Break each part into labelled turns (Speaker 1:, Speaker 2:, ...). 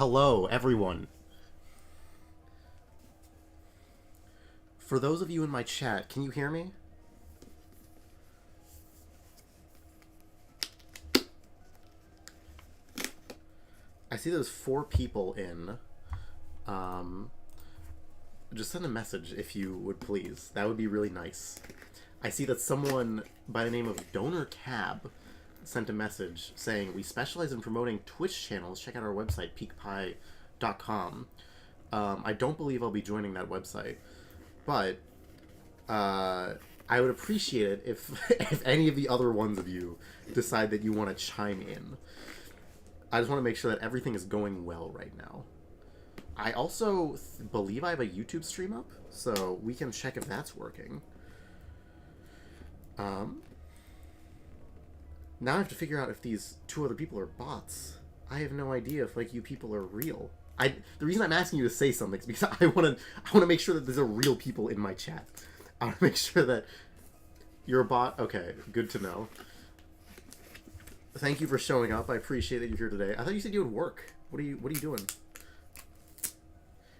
Speaker 1: Hello, everyone. For those of you in my chat, can you hear me? I see there's 4 people in. Just send a message if you would please. That would be really nice. I see that someone by the name of Donor Cab sent a message saying, we specialize in promoting Twitch channels. Check out our website, peakpie.com. I don't believe I'll be joining that website, but I would appreciate it if if any of the other ones of you decide that you want to chime in. I just want to make sure that everything is going well right now. I also believe I have a YouTube stream up, so we can check if that's working. Now I have to figure out if these 2 other people are bots. I have no idea if, like, you people are real. The reason I'm asking you to say something is because I want to make sure that there's real people in my chat. I want to make sure that you're a bot. Okay, good to know. Thank you for showing up. I appreciate that you're here today. I thought you said you would work. What are you doing?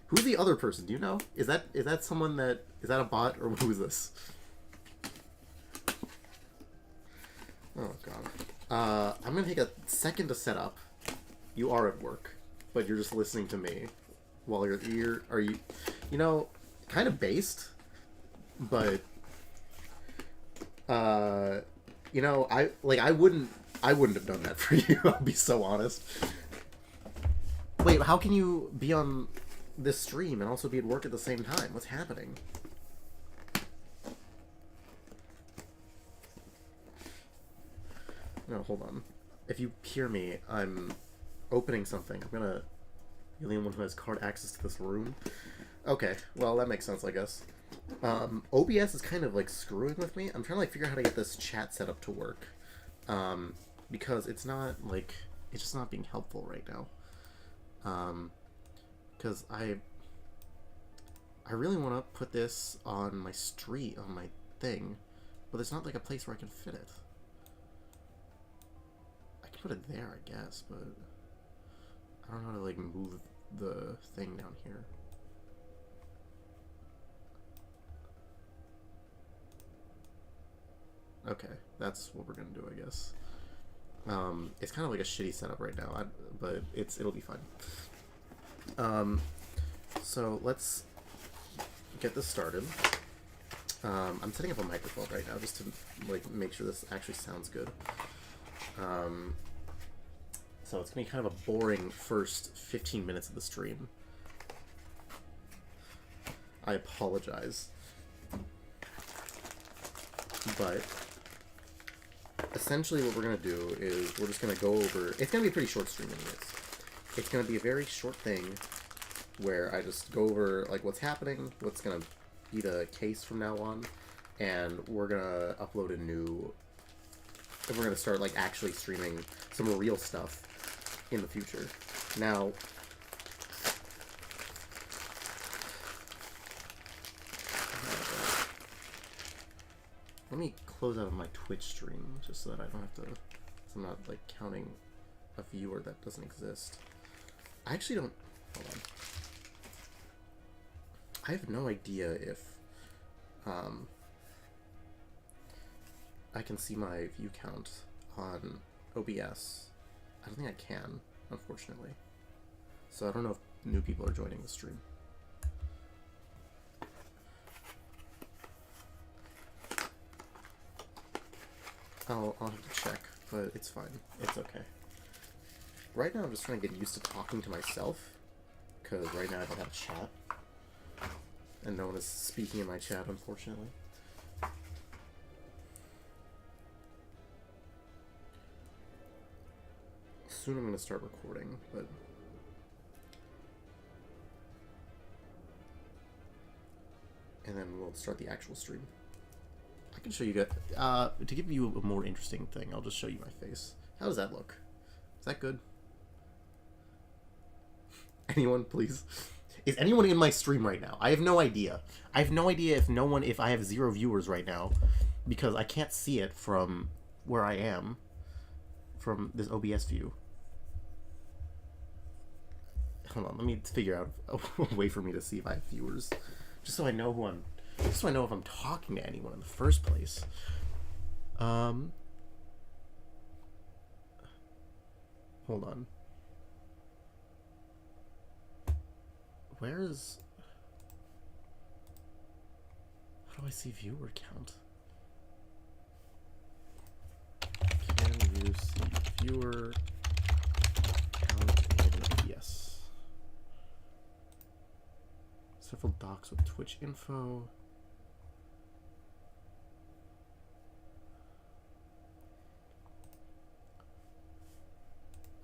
Speaker 1: Who's the other person? Do you know? Is that someone that is that a bot, or who is this? Oh god. I'm gonna take a second to set up. You are at work, but you're just listening to me while you're here. Are you? You know, kind of based, but you know, I wouldn't have done that for you. I'll be so honest. Wait, how can you be on this stream and also be at work at the same time? What's happening? No, hold on. If you hear me, I'm opening something. You're the only one who has card access to this room. Okay, well, that makes sense, I guess. OBS is kind of, like, screwing with me. I'm trying to, like, figure out how to get this chat set up to work. Because it's not, like, it's just not being helpful right now. Because I really want to put this on my street, on my thing, but there's not, like, a place where I can fit it. I can put it there, I guess, but I don't know how to, like, move the thing down here. Okay, that's what we're gonna do, I guess. It's kind of like a shitty setup right now, but it'll be fine. So let's get this started. I'm setting up a microphone right now just to, like, make sure this actually sounds good. So it's gonna be kind of a boring first 15 minutes of the stream. I apologize, but essentially what we're going to do is we're just going to go over... It's going to be a pretty short stream anyways. It's going to be a very short thing where I just go over, like, what's happening, what's going to be the case from now on, and we're going to upload a new... And we're going to start, like, actually streaming some real stuff in the future. Now... Let me close out of my Twitch stream, just so that I don't have to... So I'm not, like, counting a viewer that doesn't exist. I actually don't... Hold on. I have no idea if... I can see my view count on OBS. I don't think I can, unfortunately. So I don't know if new people are joining the stream. I'll have to check, but it's fine. It's okay. Right now I'm just trying to get used to talking to myself, because right now I don't have a chat. And no one is speaking in my chat, unfortunately. Soon I'm going to start recording, but... And then we'll start the actual stream. I can show you guys, to give you a more interesting thing, I'll just show you my face. How does that look? Is that good? Anyone, please? Is anyone in my stream right now? I have no idea. I have no idea if I have 0 viewers right now, because I can't see it from where I am, from this OBS view. hold on, let me figure out a way for me to see if I have viewers, just so I know who I'm, just so I know if I'm talking to anyone in the first place. Hold on. Where is? How do I see viewer count? Can you see viewer count in OBS? Several docs with Twitch info.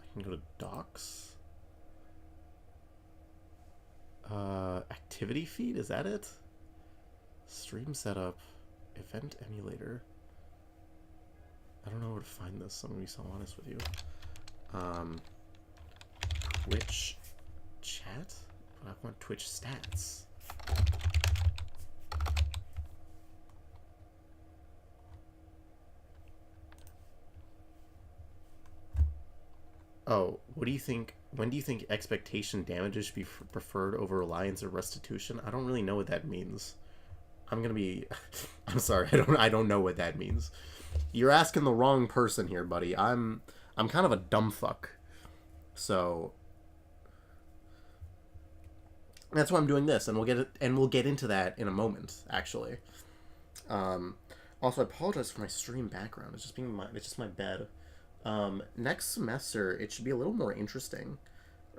Speaker 1: I can go to docs. Activity feed, is that it? Stream setup, event emulator. I don't know where to find this, I'm gonna be so honest with you. Twitch chat? But I want Twitch stats. Oh, what do you think? When do you think expectation damages should be preferred over reliance or restitution? I don't really know what that means. I'm gonna be. I'm sorry. I don't know what that means. You're asking the wrong person here, buddy. I'm kind of a dumb fuck. So that's why I'm doing this, and we'll get into that in a moment. Actually. Also, I apologize for my stream background. It's just my bed. Next semester, it should be a little more interesting.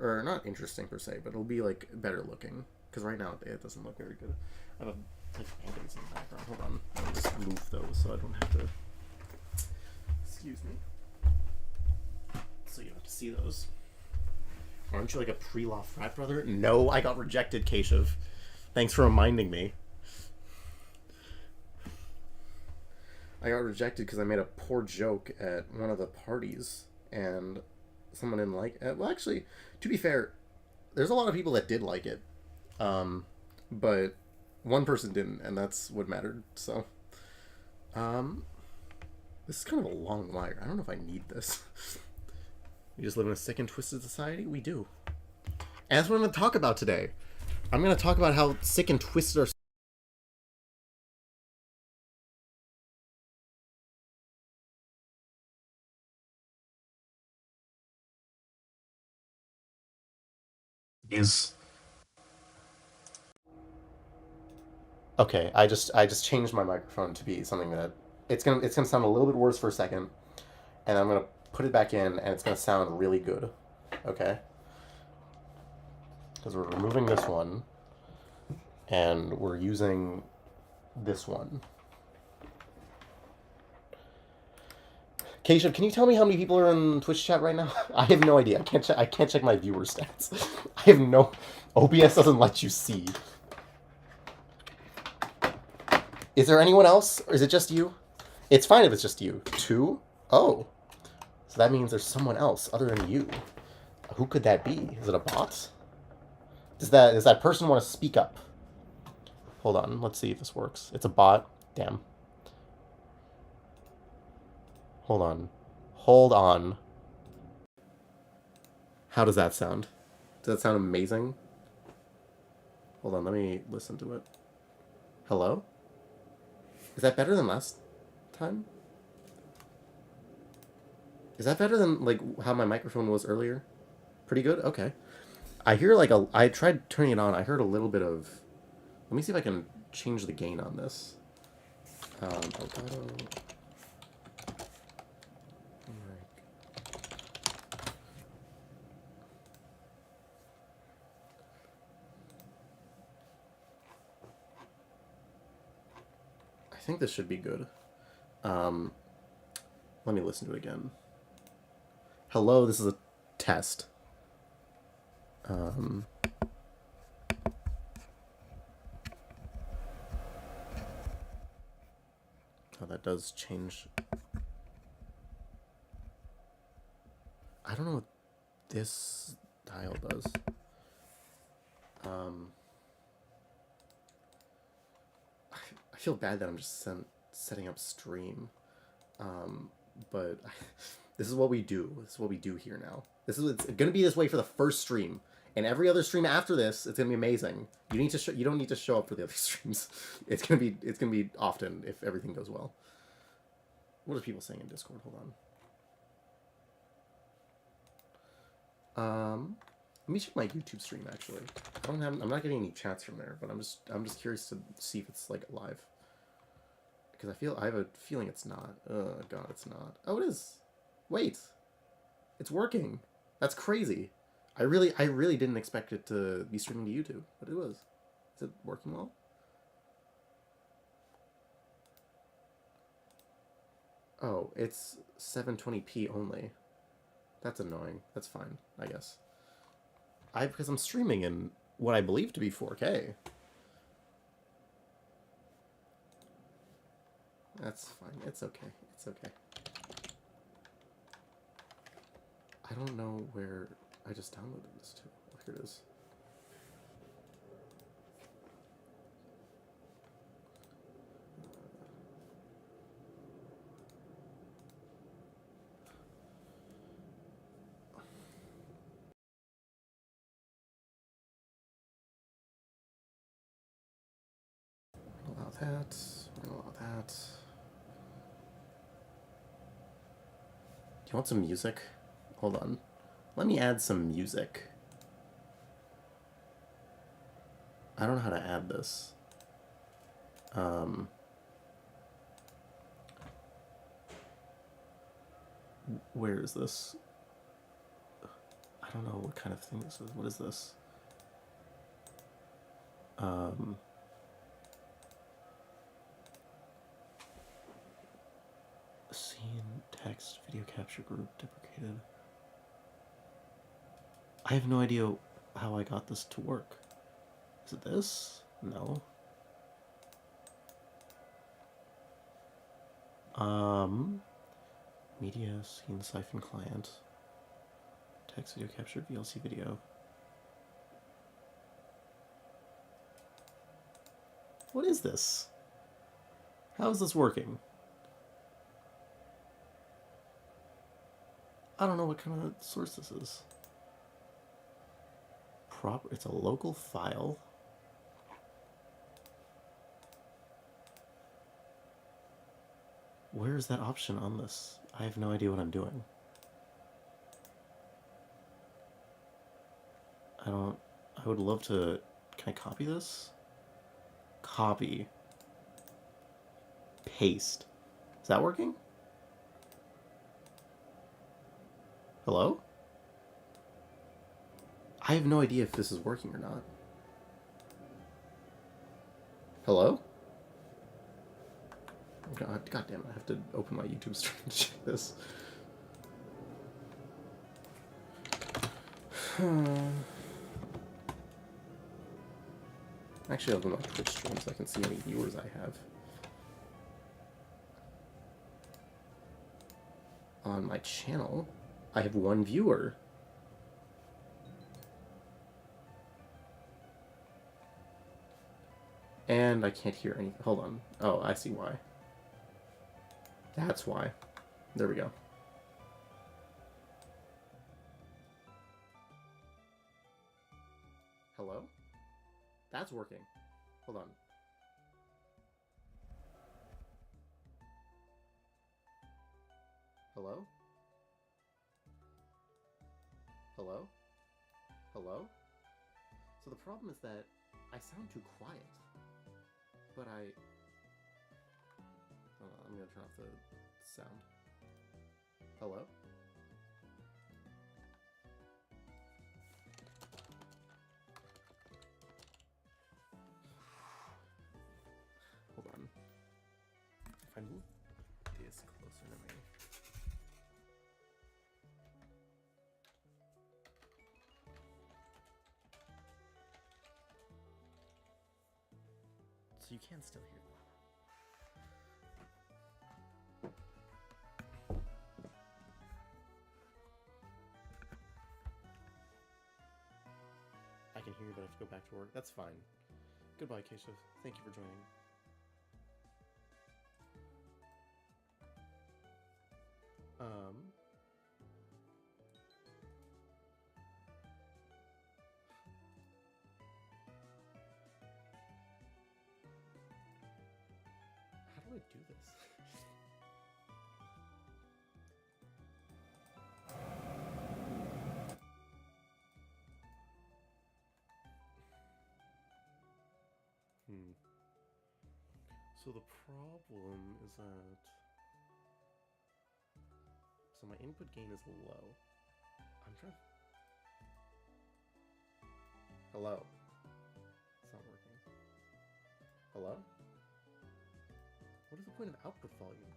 Speaker 1: Or, not interesting per se, but it'll be, like, better looking. Because right now, it doesn't look very good. I have a band-aids in the background. Hold on. I'll just move those so I don't have to... Excuse me. So you don't have to see those. Aren't you, like, a pre-law frat brother? No, I got rejected, Keshav. Thanks for reminding me. I got rejected because I made a poor joke at one of the parties, and someone didn't like it. Well, actually, to be fair, there's a lot of people that did like it, but one person didn't, and that's what mattered. So, this is kind of a long wire. I don't know if I need this. We just live in a sick and twisted society? We do. And that's what I'm going to talk about today. I'm going to talk about how sick and twisted our is. Okay, I just changed my microphone to be something that it's gonna sound a little bit worse for a second, and I'm gonna put it back in, and it's gonna sound really good. Okay, because we're removing this one, and we're using this one. Keshav, can you tell me how many people are in Twitch chat right now? I have no idea. I can't check my viewer stats. I have no. OBS doesn't let you see. Is there anyone else, or is it just you? It's fine if it's just you. 2? Oh. So that means there's someone else other than you. Who could that be? Is it a bot? Does that person want to speak up? Hold on, let's see if this works. It's a bot. Damn. Hold on. Hold on. How does that sound? Does that sound amazing? Hold on, let me listen to it. Hello? Is that better than last time? Is that better than, like, how my microphone was earlier? Pretty good? Okay. I hear, like, I tried turning it on. I heard a little bit of... Let me see if I can change the gain on this. Elgato... I think this should be good. Let me listen to it again. Hello, this is a test. Oh, that does change. I don't know what this dial does. I feel bad that I'm just setting up stream. But this is what we do. This is what we do here now. It's gonna be this way for the first stream. And every other stream after this, it's gonna be amazing. You need to you don't need to show up for the other streams. It's gonna be often if everything goes well. What are people saying in Discord? Hold on. Let me check my YouTube stream actually. I'm not getting any chats from there, but I'm just curious to see if it's like live. Because I have a feeling it's not. Oh god, it's not. Oh, it is. Wait. It's working. That's crazy. I really didn't expect it to be streaming to YouTube, but it was. Is it working well? Oh, it's 720p only. That's annoying. That's fine, I guess. Because I'm streaming in what I believe to be 4K. That's fine. It's okay. It's okay. I don't know where I just downloaded this to. Oh, here it is. Allow that. We're gonna allow that. Do you want some music? Hold on. Let me add some music. I don't know how to add this. Where is this? I don't know what kind of thing this is. What is this? Scene, text, video capture group deprecated. I have no idea how I got this to work. Is it this? No. Media, scene, siphon client. Text, video capture, VLC video. What is this? How is this working? I don't know what kind of source this is. It's a local file. Where is that option on this? I have no idea what I'm doing. I would love to, can I copy this? Copy. Paste. Is that working? Hello? I have no idea if this is working or not. Hello? God damn it, I have to open my YouTube stream to check this. Actually, I'll open my Twitch stream so I can see how many viewers I have. On my channel, I have 1 viewer. And I can't hear anything. Hold on. Oh, I see why. That's why. There we go. Hello? That's working. Hold on. Hello? Hello? Hello? So the problem is that I sound too quiet. But I'm gonna turn off the sound. Hello? Hold on. If I move this closer to me. So you can still hear that. I can hear you, but I have to go back to work. That's fine. Goodbye, Keshav. Thank you for joining. So the problem is that... So my input gain is low. I'm trying... Hello? It's not working. Hello? What is the point of output volume?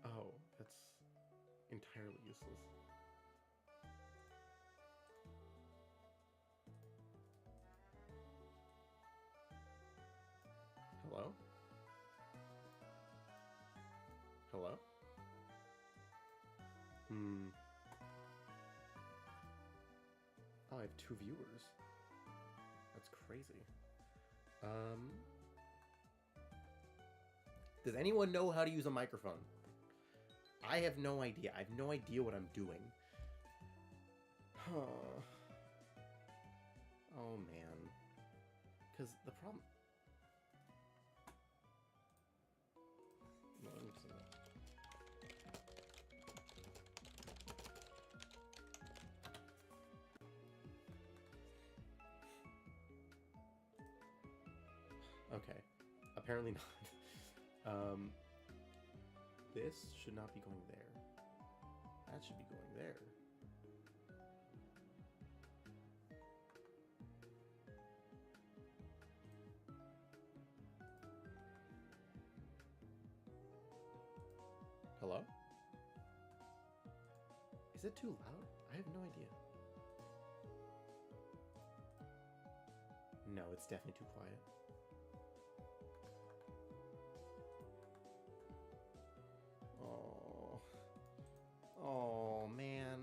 Speaker 1: Oh, that's entirely useless. Hello? Hello? Oh, I have 2 viewers. That's crazy. Does anyone know how to use a microphone? I have no idea. I have no idea what I'm doing. Huh. Oh, man. Because the problem... No, let me see that. Okay. Apparently not. This should not be going there. That should be going there. Hello? Is it too loud? I have no idea. No, it's definitely too quiet. Oh. Oh, man.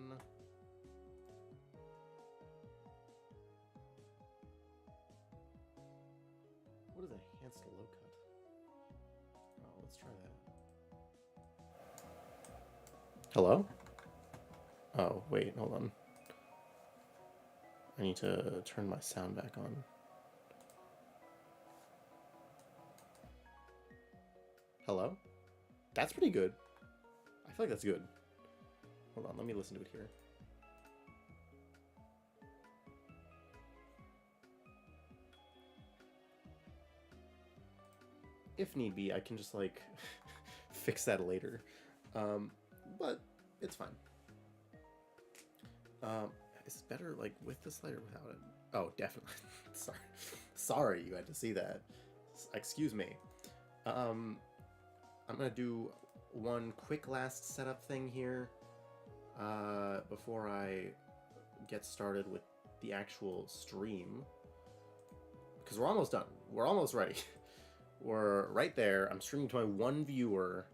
Speaker 1: What is enhanced low cut? Oh, let's try that. Hello? Oh, wait, hold on. I need to turn my sound back on. Hello? That's pretty good. I feel like that's good. Hold on, let me listen to it here. If need be, I can just, like, fix that later. But it's fine. Is it better, like, with the slide or without it? Oh, definitely. Sorry you had to see that. Excuse me. I'm gonna do one quick last setup thing here before I get started with the actual stream. Because we're almost done. We're almost ready. We're right there. I'm streaming to my 1 viewer,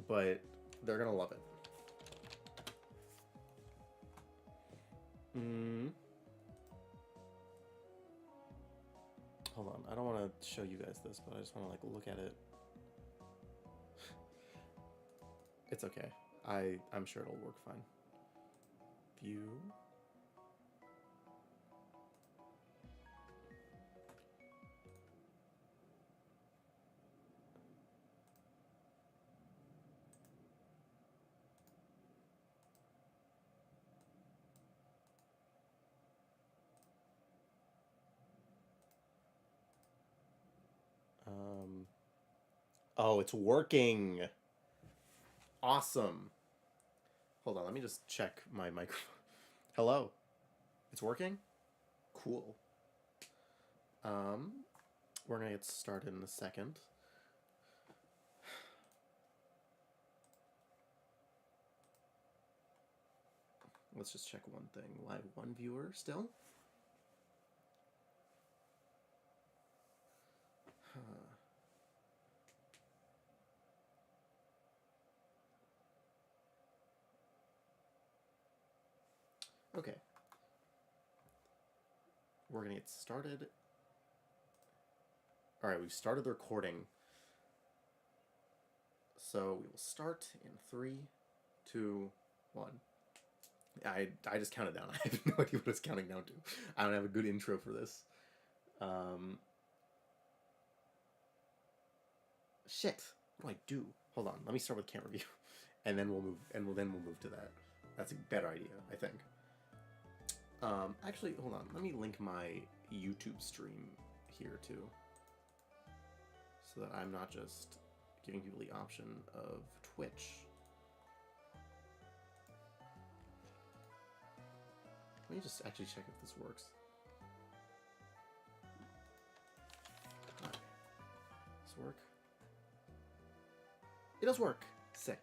Speaker 1: but they're gonna love it. Hold on. I don't want to show you guys this, but I just want to, like, look at it. It's okay. I'm sure it'll work fine. View. Oh, it's working. Awesome. Hold on, let me just check my microphone. Hello. It's working? Cool. We're gonna get started in a second. Let's just check one thing. Live 1 viewer still? Okay. We're gonna get started. Alright, we've started the recording. So we will start in 3, 2, 1. I just counted down. I have no idea what it's counting down to. I don't have a good intro for this. Shit. What do I do? Hold on. Let me start with camera view, and then we'll move. And we'll move to that. That's a better idea, I think. Actually, hold on. Let me link my YouTube stream here too, so that I'm not just giving people the option of Twitch. Let me just actually check if this works. Does this work? It does work. Sick.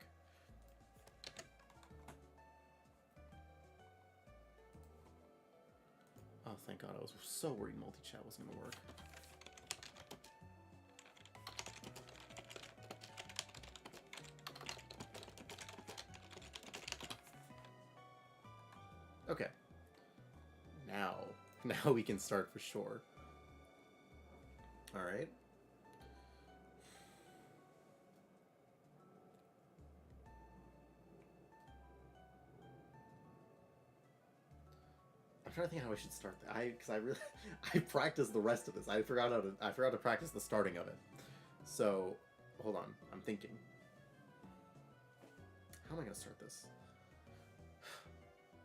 Speaker 1: Oh, thank God. I was so worried multi-chat wasn't going to work. Okay. Now we can start for sure. All right. I'm trying to think how I should start that. Because I really I practiced the rest of this. I forgot to practice the starting of it. So hold on, I'm thinking. How am I gonna start this?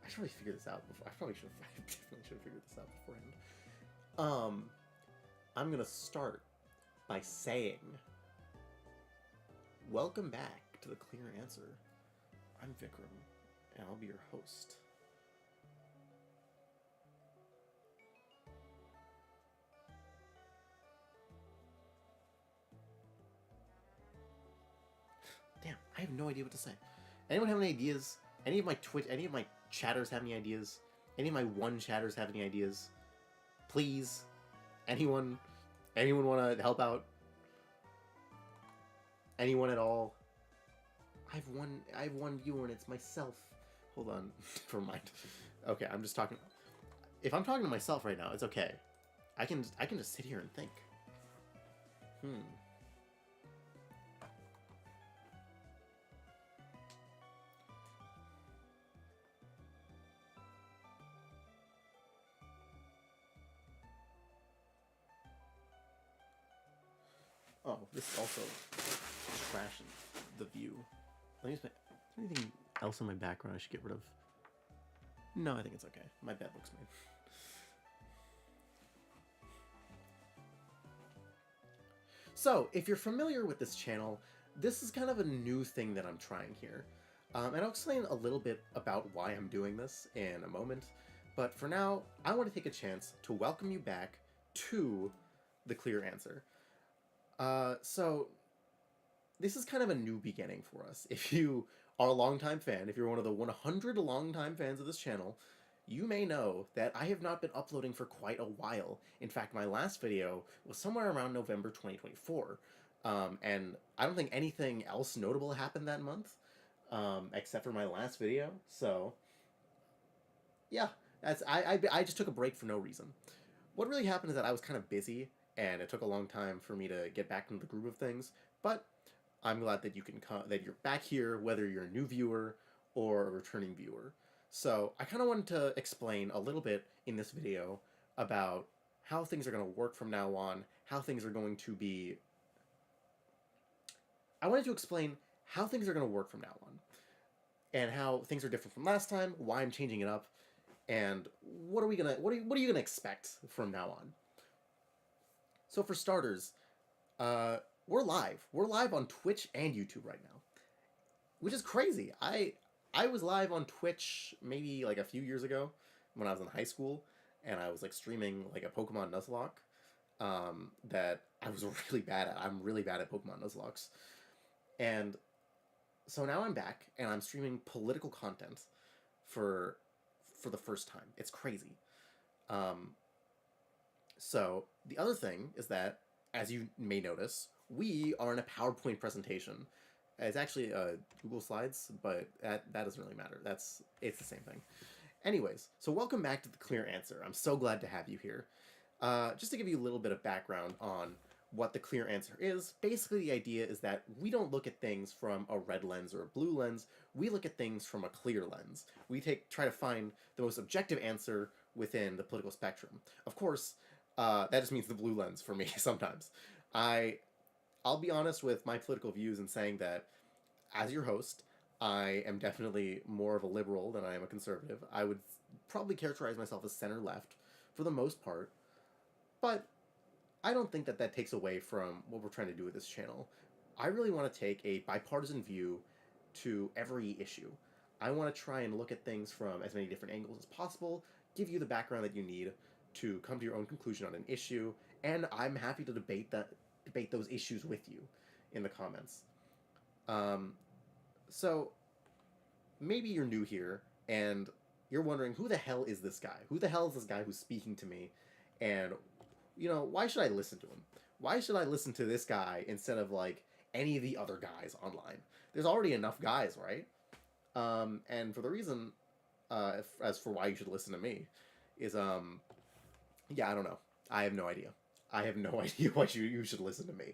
Speaker 1: I should really figure this out before. I definitely should have figured this out beforehand. I'm gonna start by saying, welcome back to The Clear Answer. I'm Vikram, and I'll be your host. Damn, I have no idea what to say. Anyone have any ideas? Any of my chatters have any ideas? Any of my one chatters have any ideas? Please, anyone want to help out? Anyone at all? I have one viewer and it's myself. Hold on, never mind. Okay, I'm just talking. If I'm talking to myself right now, it's okay. I can just sit here and think. Oh, this is also trashing the view. Let me just. Is there anything else in my background I should get rid of? No, I think it's okay. My bed looks made. So, if you're familiar with this channel, this is kind of a new thing that I'm trying here. And I'll explain a little bit about why I'm doing this in a moment. But for now, I want to take a chance to welcome you back to The Clear Answer. So, this is kind of a new beginning for us. If you are a longtime fan, if you're one of the 100 longtime fans of this channel, you may know that I have not been uploading for quite a while. In fact, my last video was somewhere around November 2024. And I don't think anything else notable happened that month, except for my last video. So, yeah, I just took a break for no reason. What really happened is that I was kind of busy, and it took a long time for me to get back into the groove of things, but I'm glad that that you're back here, whether you're a new viewer or a returning viewer. So I kind of wanted to explain a little bit in this video about how things are going to work from now on, how things are going to be... I wanted to explain how things are going to work from now on, and how things are different from last time, why I'm changing it up, and what are you gonna expect from now on? So for starters, we're live. We're live on Twitch and YouTube right now, which is crazy. I was live on Twitch maybe like a few years ago when I was in high school, and I was like streaming like a Pokemon Nuzlocke that I was really bad at. I'm really bad at Pokemon Nuzlockes. And so now I'm back, and I'm streaming political content for the first time. It's crazy. So the other thing is that, as you may notice, we are in a PowerPoint presentation. It's actually Google Slides, but that doesn't really matter. It's the same thing. Anyways, so welcome back to The Clear Answer. I'm so glad to have you here. Just to give you a little bit of background on what The Clear Answer is, basically the idea is that we don't look at things from a red lens or a blue lens. We look at things from a clear lens. We try to find the most objective answer within the political spectrum. Of course, that just means the blue lens for me sometimes. I'll I'll be honest with my political views in saying that, as your host, I am definitely more of a liberal than I am a conservative. I would probably characterize myself as center left for the most part, but I don't think that that takes away from what we're trying to do with this channel. I really want to take a bipartisan view to every issue. I want to try and look at things from as many different angles as possible, give you the background that you need to come to your own conclusion on an issue, and I'm happy to debate those issues with you in the comments. Um, so maybe you're new here and you're wondering, who the hell is this guy? Who the hell is this guy who's speaking to me? And why should I listen to him? Why should I listen to this guy instead of like any of the other guys online? There's already enough guys, right? And for the reason, as for why you should listen to me, is yeah, I don't know. I have no idea. I have no idea why you should listen to me.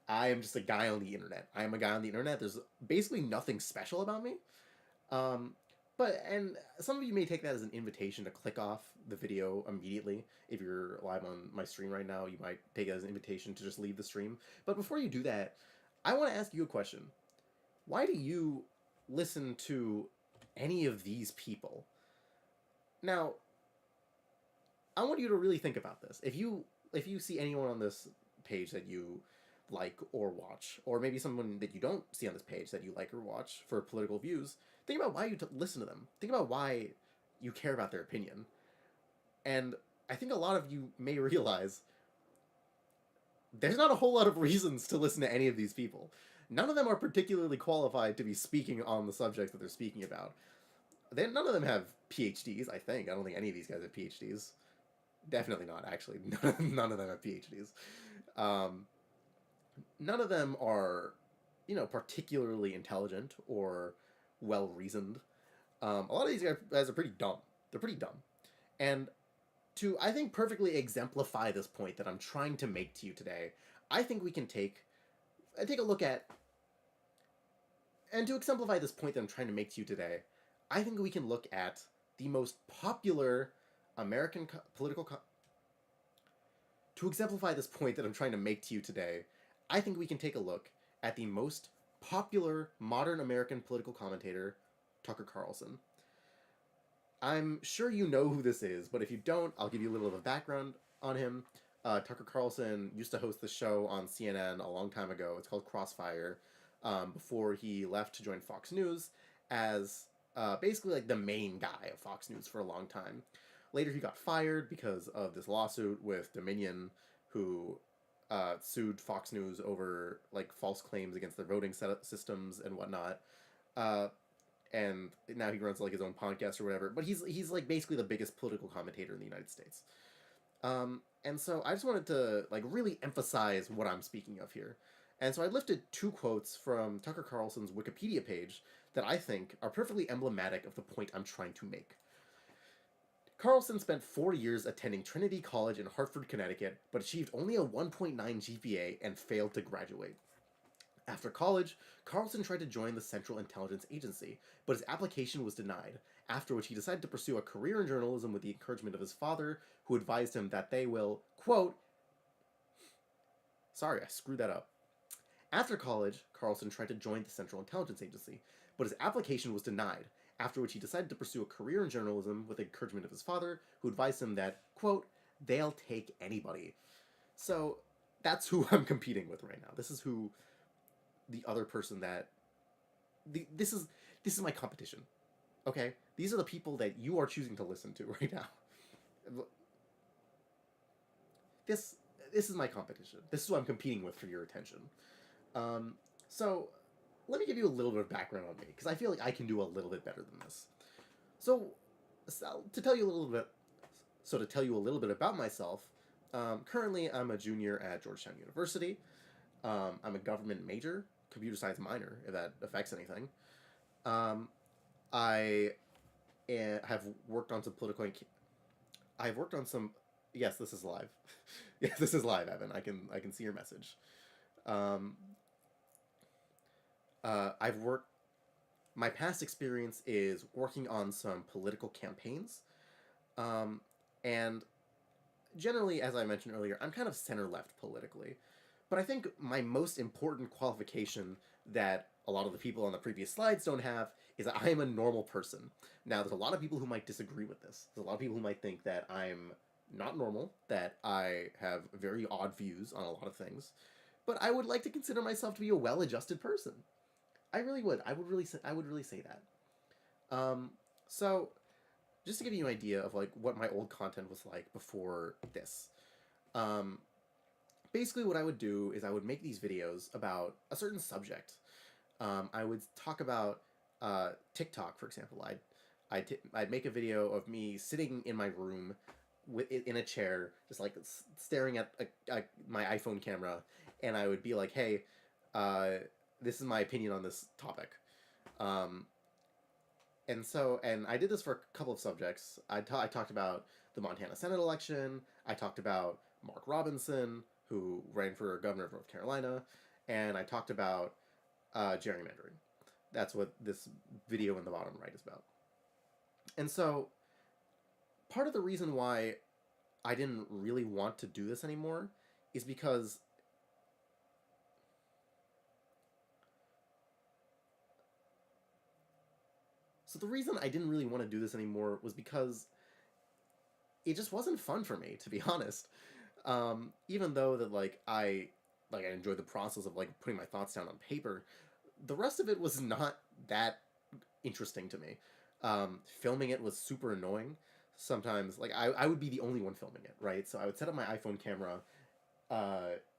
Speaker 1: I am just a guy on the internet. I am a guy on the internet. There's basically nothing special about me. Um, and some of you may take that as an invitation to click off the video immediately. If you're live on my stream right now, you might take it as an invitation to just leave the stream. But before you do that, I want to ask you a question. Why do you listen to any of these people? Now, I want you to really think about this. If you see anyone on this page that you like or watch, or maybe someone that you don't see on this page that you like or watch for political views, think about why you listen to them. Think about why you care about their opinion. And I think a lot of you may realize there's not a whole lot of reasons to listen to any of these people. None of them are particularly qualified to be speaking on the subjects that they're speaking about. None of them have PhDs, I think. I don't think any of these guys have PhDs. Definitely not, actually. None of them have PhDs. None of them are, particularly intelligent or well-reasoned. A lot of these guys are pretty dumb. They're pretty dumb. And to, I think, perfectly exemplify this point that I'm trying to make to you today, I think we can take a look at, and to exemplify this point that I'm trying to make to you today, I think we can look at the most popular American to exemplify this point that I'm trying to make to you today, I think we can take a look at the most popular modern American political commentator, Tucker Carlson. I'm sure you know who this is, but if you don't, I'll give you a little of a background on him. Tucker Carlson used to host the show on CNN a long time ago. It's called Crossfire, before he left to join Fox News as basically like the main guy of Fox News for a long time. Later, he got fired because of this lawsuit with Dominion, who sued Fox News over like false claims against their voting systems and whatnot. And now he runs like his own podcast or whatever. But he's like basically the biggest political commentator in the United States. And so I just wanted to like really emphasize what I'm speaking of here. And so I lifted two quotes from Tucker Carlson's Wikipedia page that I think are perfectly emblematic of the point I'm trying to make. Carlson spent 4 years attending Trinity College in Hartford, Connecticut, but achieved only a 1.9 GPA and failed to graduate. After college, Carlson tried to join the Central Intelligence Agency, but his application was denied, after which he decided to pursue a career in journalism with the encouragement of his father, who advised him that they will, quote, sorry, I screwed that up. After college, Carlson tried to join the Central Intelligence Agency, but his application was denied, after which he decided to pursue a career in journalism with the encouragement of his father, who advised him that, quote, they'll take anybody. So that's who I'm competing with right now. This is who the other person that... This is my competition. Okay? These are the people that you are choosing to listen to right now. This is my competition. This is what I'm competing with for your attention. So let me give you a little bit of background on me, because I feel like I can do a little bit better than this. So to tell you a little bit about myself, currently I'm a junior at Georgetown University. I'm a government major, computer science minor, if that affects anything. I have worked on some I've worked on some... Yes, this is live. Yes, this is live, Evan. I can see your message. My past experience is working on some political campaigns. And generally, as I mentioned earlier, I'm kind of center-left politically. But I think my most important qualification that a lot of the people on the previous slides don't have is that I am a normal person. Now, there's a lot of people who might disagree with this. There's a lot of people who might think that I'm not normal, that I have very odd views on a lot of things. But I would like to consider myself to be a well-adjusted person. I really would. I would really say that. So just to give you an idea of like what my old content was like before this. Um, Basically, what I would do is I would make these videos about a certain subject. I would talk about TikTok, for example. I'd make a video of me sitting in my room in a chair, just like staring at my iPhone camera, and I would be like, "Hey, this is my opinion on this topic." Um, and I did this for a couple of subjects. I talked about the Montana Senate election. I talked about Mark Robinson, who ran for governor of North Carolina, and I talked about gerrymandering. That's what this video in the bottom right is about. And so, part of the reason why I didn't really want to do this anymore is because the reason I didn't really want to do this anymore was because it just wasn't fun for me, to be honest. Even though that I enjoyed the process of like putting my thoughts down on paper, the rest of it was not that interesting to me. Filming it was super annoying. Sometimes like I would be the only one filming it, right? So I would set up my iPhone camera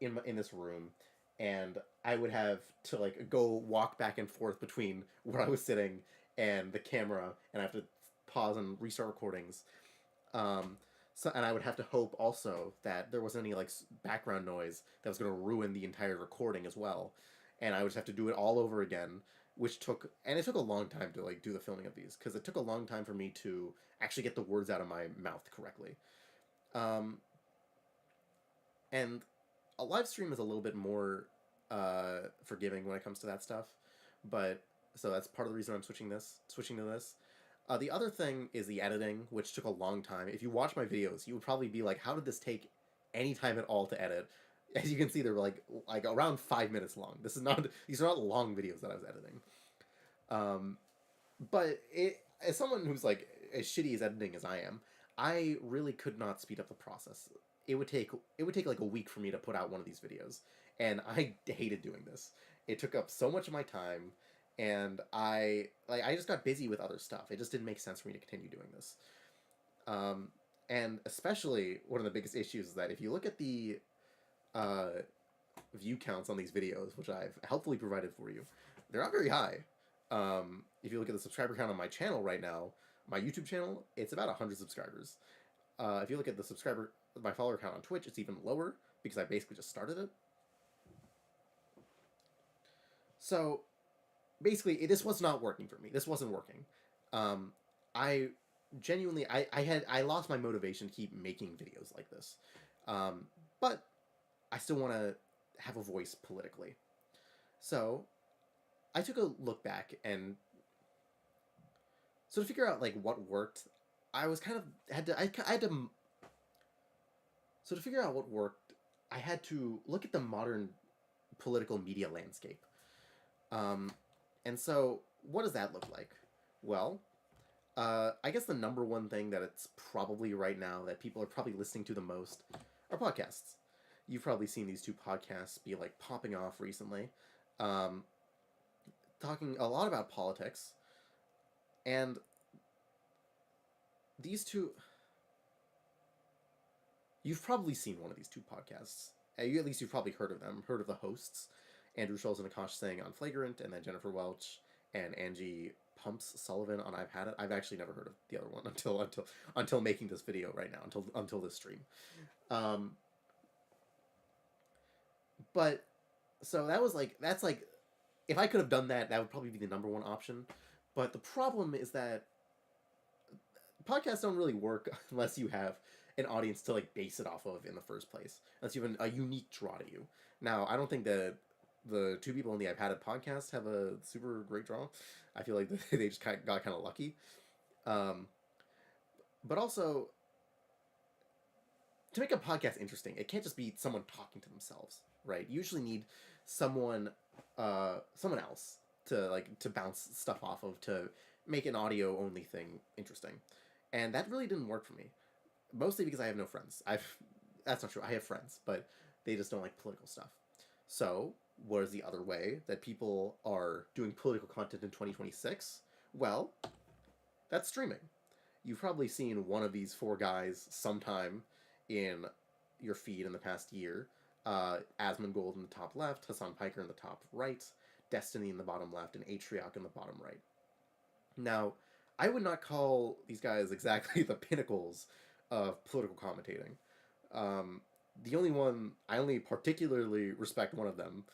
Speaker 1: in this room, and I would have to like go walk back and forth between where I was sitting and the camera, and I have to pause and restart recordings. And I would have to hope also that there wasn't any like background noise that was going to ruin the entire recording as well, and I would just have to do it all over again, which it took a long time to like do the filming of these because it took a long time for me to actually get the words out of my mouth correctly. Um, and a live stream is a little bit more forgiving when it comes to that stuff, but so that's part of the reason I'm switching to this. The other thing is the editing, which took a long time. If you watch my videos, you would probably be like, "How did this take any time at all to edit?" As you can see, they're like around 5 minutes long. These are not long videos that I was editing. Um, but as someone who's like as shitty as editing as I am, I really could not speed up the process. It would take like a week for me to put out one of these videos, and I hated doing this. It took up so much of my time, and I just got busy with other stuff. It just didn't make sense for me to continue doing this. And especially one of the biggest issues is that if you look at the uh, view counts on these videos, which I've helpfully provided for you, they're not very high. If you look at the subscriber count on my channel right now, my YouTube channel, it's about 100 subscribers. If you look at my follower count on Twitch, it's even lower because I basically just started it. So basically, this was not working for me. This wasn't working. I genuinely, I lost my motivation to keep making videos like this. But I still want to have a voice politically. So I took a look back, and so to figure out like what worked, I was kind of I had to so to figure out what worked, I had to look at the modern political media landscape. And so what does that look like? Well, I guess the number one thing that it's probably right now that people are probably listening to the most are podcasts. You've probably seen these two podcasts be like popping off recently, um, talking a lot about politics, and these two. You've probably seen one of these two podcasts. At least you've probably heard of them. Heard of the hosts, Andrew Schulz and Akash Singh on Flagrant, and then Jennifer Welch and Angie Pumps Sullivan on I've Had It. I've actually never heard of the other one until making this video right now, until this stream. But so that's like if I could have done that, that would probably be the number one option. But the problem is that podcasts don't really work unless you have an audience to like base it off of in the first place. Unless you have a unique draw to you. Now, I don't think that the two people in the I've Had It podcast have a super great draw. I feel like they just got kind of lucky. But also, to make a podcast interesting, it can't just be someone talking to themselves. right? You usually need someone, someone else to bounce stuff off of to make an audio only thing interesting, and that really didn't work for me. Mostly because I have no friends. That's not true. I have friends, but they just don't like political stuff. So, what is the other way that people are doing political content in 2026? Well, that's streaming. You've probably seen one of these four guys sometime in your feed in the past year. Asmongold in the top left, Hassan Piker in the top right, Destiny in the bottom left, and Atrioc in the bottom right. Now, I would not call these guys exactly the pinnacles of political commentating. Um, the only one, I only particularly respect one of them,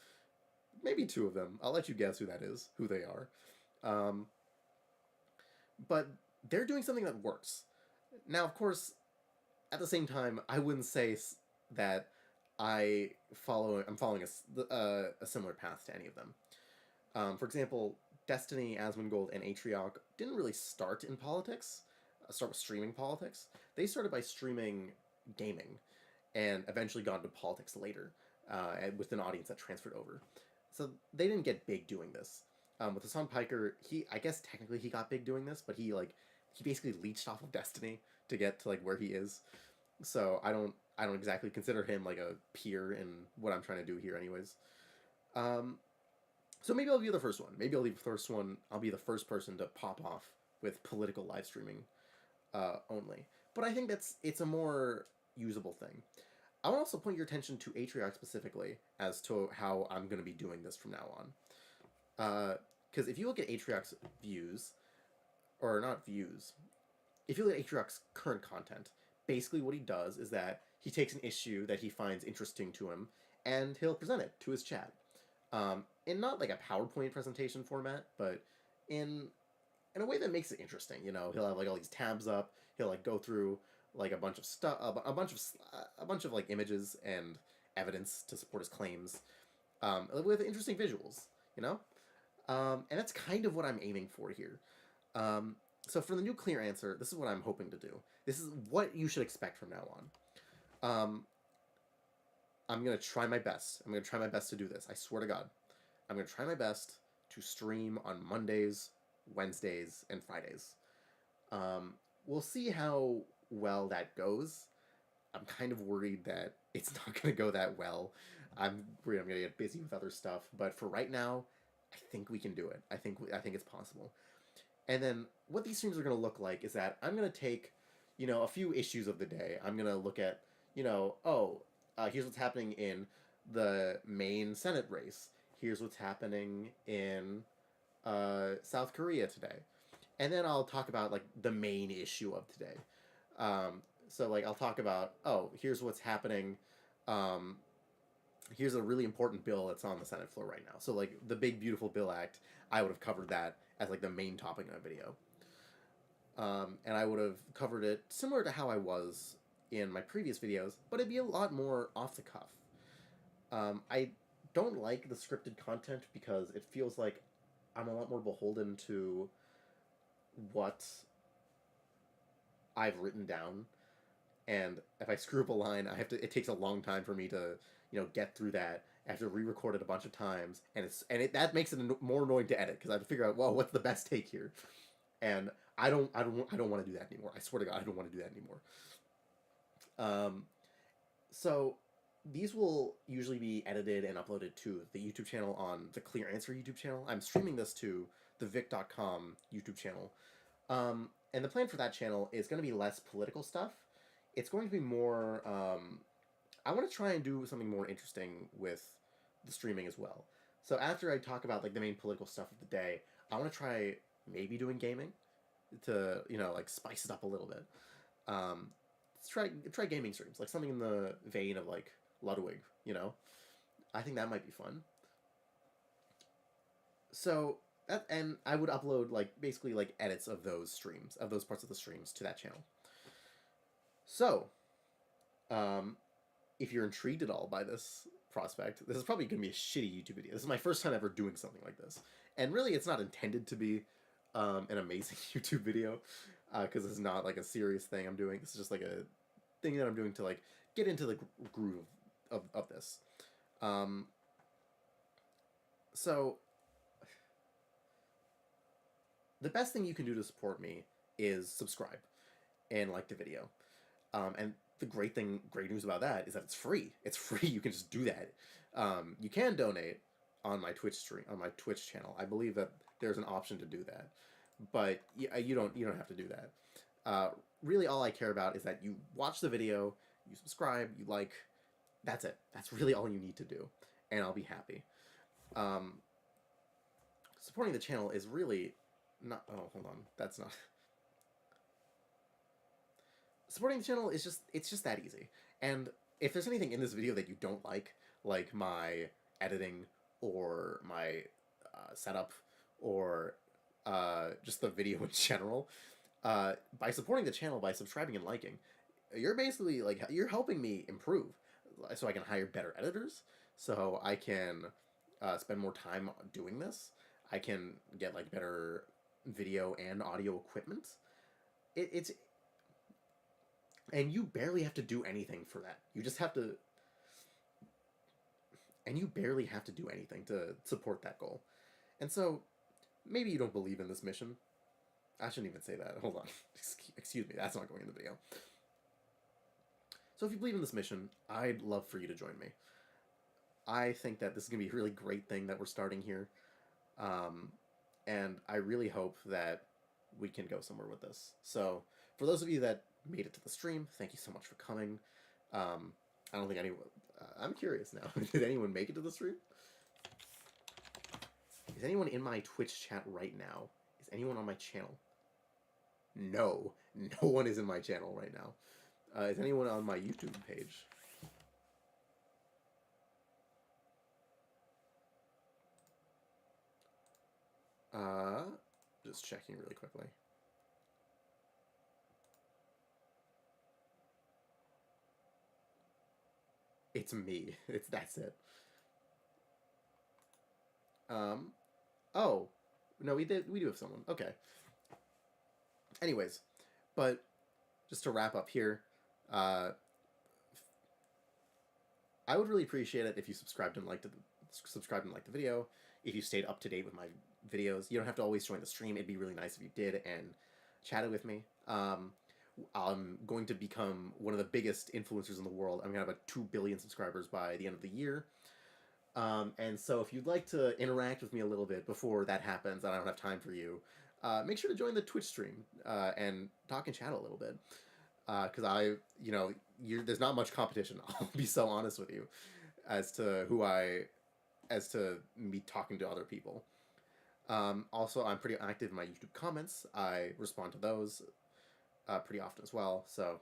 Speaker 1: maybe two of them. I'll let you guess who that is, who they are. Um, but they're doing something that works. Now, of course, at the same time, I wouldn't say that I'm following a similar path to any of them. For example, Destiny, Asmongold, and Atrioc didn't really start in politics, start with streaming politics. They started by streaming gaming and eventually got into politics later with an audience that transferred over. So they didn't get big doing this. With Hassan Piker, I guess technically he got big doing this, but he basically leached off of Destiny to get to like where he is. So I don't exactly consider him like a peer in what I'm trying to do here, anyways. Um, so maybe I'll be the first one. Maybe I'll be the first one. I'll be the first person to pop off with political live streaming only. But I think it's a more usable thing. I want to also point your attention to Atrioc specifically as to how I'm going to be doing this from now on. Because if you look at Atrioc's views, or not views, if you look at Atrioc's current content, basically what he does is that he takes an issue that he finds interesting to him and he'll present it to his chat. In not like a PowerPoint presentation format, but in in a way that makes it interesting. You know, he'll have like all these tabs up. He'll like go through like a bunch of stuff, a bunch of like images and evidence to support his claims, with interesting visuals. You know, and that's kind of what I'm aiming for here. So for the new clear answer, this is what I'm hoping to do. This is what you should expect from now on. Um, I'm gonna try my best. I'm gonna try my best to do this. I swear to God, I'm gonna try my best to stream on Mondays, Wednesdays, and Fridays. We'll see how well that goes. I'm kind of worried that it's not going to go that well. I'm worried I'm going to get busy with other stuff, but for right now, I think we can do it. I think it's possible. And then what these streams are going to look like is that I'm going to take, a few issues of the day. I'm going to look at, here's what's happening in the main Senate race. Here's what's happening in South Korea today. And then I'll talk about like the main issue of today. So like I'll talk about, here's what's happening. Here's a really important bill that's on the Senate floor right now. So like the Big Beautiful Bill Act, I would have covered that as like the main topic in a video. And I would have covered it similar to how I was in my previous videos, but it'd be a lot more off the cuff. I don't like the scripted content because it feels like I'm a lot more beholden to what I've written down, and if I screw up a line, it takes a long time for me to get through that. I have to re-record it a bunch of times, and that makes it more annoying to edit because I have to figure out, well, what's the best take here, and I don't want to do that anymore. I swear to God, I don't want to do that anymore. So these will usually be edited and uploaded to the YouTube channel on the Clear Answer YouTube channel. I'm streaming this to the Vic.com YouTube channel. And the plan for that channel is going to be less political stuff. It's going to be more... I want to try and do something more interesting with the streaming as well. So after I talk about like the main political stuff of the day, I want to try maybe doing gaming to, like spice it up a little bit. Let's try gaming streams, like something in the vein of like Ludwig, I think that might be fun. So and I would upload like basically like edits of those streams, of those parts of the streams to that channel. So, if you're intrigued at all by this prospect, this is probably going to be a shitty YouTube video. This is my first time ever doing something like this, and really, it's not intended to be an amazing YouTube video because it's not like a serious thing I'm doing. This is just like a thing that I'm doing to like get into the groove of this. Um, so the best thing you can do to support me is subscribe and like the video. And the great news about that is that it's free. It's free. You can just do that. You can donate on my Twitch stream, on my Twitch channel. I believe that there's an option to do that, but you don't have to do that. Really, all I care about is that you watch the video, you subscribe, you like. That's it. That's really all you need to do, and I'll be happy. Um, Supporting the channel is really not. Oh, hold on. That's not. Supporting the channel is just that easy. And if there's anything in this video that you don't like my editing or my setup or just the video in general, by supporting the channel by subscribing and liking, you're basically like you're helping me improve, so I can hire better editors, so I can spend more time doing this. I can get like better video and audio equipment. It's and you barely have to do anything for that. You just have to, and you barely have to do anything to support that goal. And so, maybe you don't believe in this mission. I shouldn't even say that. Hold on. Excuse me, that's not going in the video. So if you believe in this mission, I'd love for you to join me. I think that this is going to be a really great thing that we're starting here. And I really hope that we can go somewhere with this. So, for those of you that made it to the stream, thank you so much for coming. I don't think anyone... I'm curious now. Did anyone make it to the stream? Is anyone in my Twitch chat right now? Is anyone on my channel? No. No one is in my channel right now. Is anyone on my YouTube page? Just checking really quickly. It's me. That's it. Oh. No, we do have someone. Okay. Anyways, but just to wrap up here, I would really appreciate it if you subscribed and liked the video. If you stayed up to date with my videos, you don't have to always join the stream. It'd be really nice if you did and chatted with me. I'm going to become one of the biggest influencers in the world. I'm gonna have 2 billion subscribers by the end of the year. And so if you'd like to interact with me a little bit before that happens, and I don't have time for you, make sure to join the Twitch stream and talk and chat a little bit. Because there's not much competition. I'll be so honest with you as to me talking to other people. Also, I'm pretty active in my YouTube comments. I respond to those pretty often as well. So,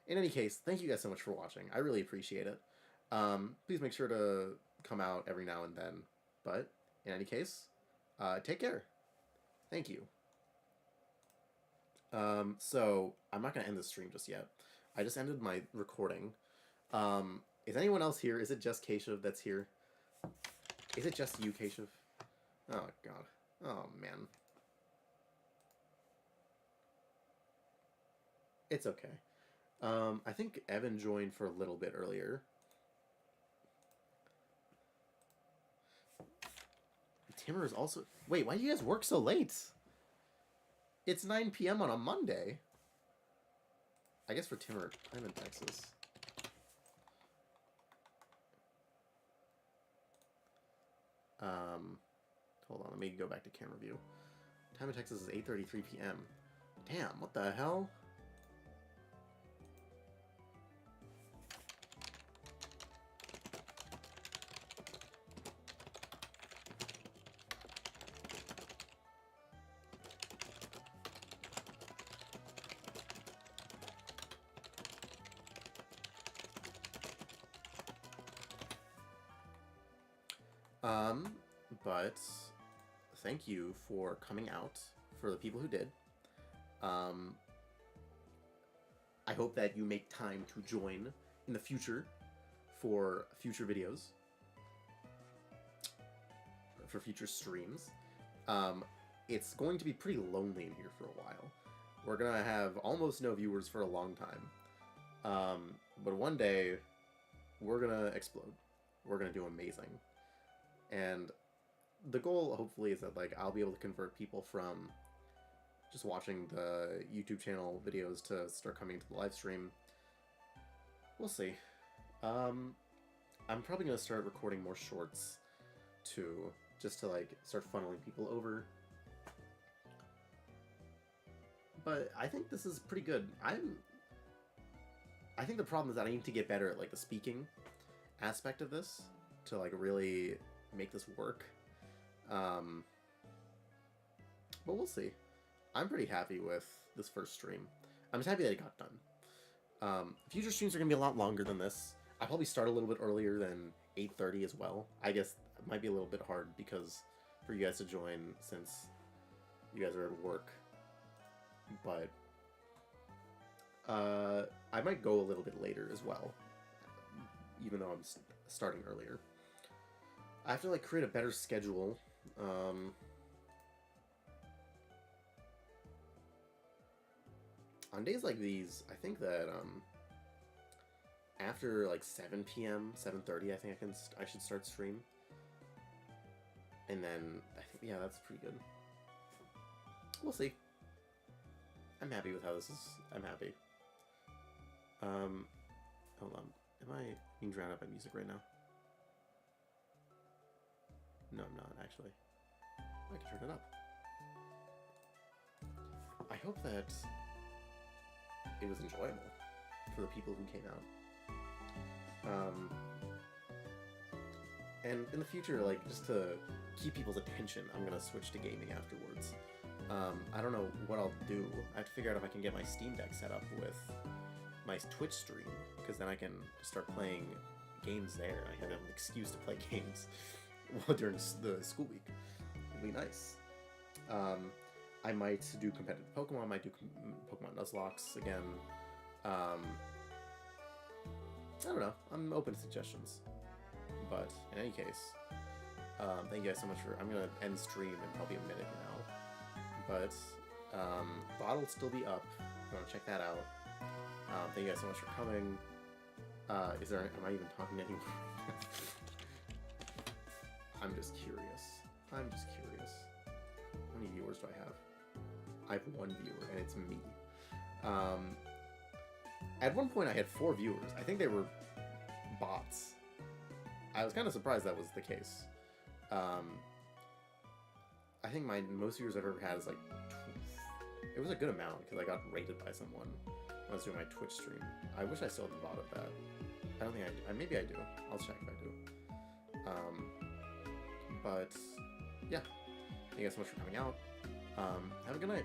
Speaker 1: in any case, thank you guys so much for watching. I really appreciate it. Please make sure to come out every now and then. But, in any case, take care. Thank you. So, I'm not going to end the stream just yet. I just ended my recording. Is anyone else here? Is it just Keshav that's here? Is it just you, Keshav? Oh, God. Oh, man. It's okay. I think Evan joined for a little bit earlier. Timur is also... Wait, why do you guys work so late? It's 9 p.m. on a Monday. I guess for Timur, I'm in Texas. Hold on, let me go back to camera view. Time in Texas is 8:33 p.m. Damn, what the hell? But thank you for coming out, for the people who did. I hope that you make time to join in the future for future videos, for future streams. It's going to be pretty lonely in here for a while. We're gonna have almost no viewers for a long time. But one day, we're gonna explode. we're gonna do amazing. And the goal, hopefully, is that like I'll be able to convert people from just watching the YouTube channel videos to start coming to the live stream. We'll see. I'm probably gonna start recording more shorts too, just to like start funneling people over. But I think this is pretty good. I think the problem is that I need to get better at like the speaking aspect of this to like really make this work. But we'll see. I'm pretty happy with this first stream. I'm just happy that it got done. Future streams are gonna be a lot longer than this. I'll probably start a little bit earlier than 8:30 as well. I guess it might be a little bit hard because for you guys to join since you guys are at work. But I might go a little bit later as well, even though I'm starting earlier. I have to like create a better schedule. On days like these, I think that after like 7 p.m., 7:30, I think I should start stream. And then I think, yeah, that's pretty good. We'll see. I'm happy with how this is. I'm happy. Hold on. Am I being drowned out by music right now? No, I'm not, actually. I can turn it up. I hope that it was enjoyable for the people who came out. And in the future, like, just to keep people's attention, I'm gonna switch to gaming afterwards. I don't know what I'll do. I have to figure out if I can get my Steam Deck set up with my Twitch stream, because then I can start playing games there. I have an excuse to play games during the school week. It'll be nice. I might do competitive Pokemon, I might do Pokemon Nuzlocke again. I don't know. I'm open to suggestions. But in any case, thank you guys so much for... I'm going to end stream in probably a minute now. But VOD will still be up if you want to check that out. Thank you guys so much for coming. Am I even talking to anyone? I'm just curious. How many viewers do I have? I have 1 viewer, and it's me. At one point, I had 4 viewers. I think they were bots. I was kind of surprised that was the case. I think my most viewers I've ever had is like... It was a good amount, because I got rated by someone when I was doing my Twitch stream. I wish I still had the bot of that. I don't think I do. Maybe I do. I'll check if I do. But, yeah. Thank you guys so much for coming out. Have a good night.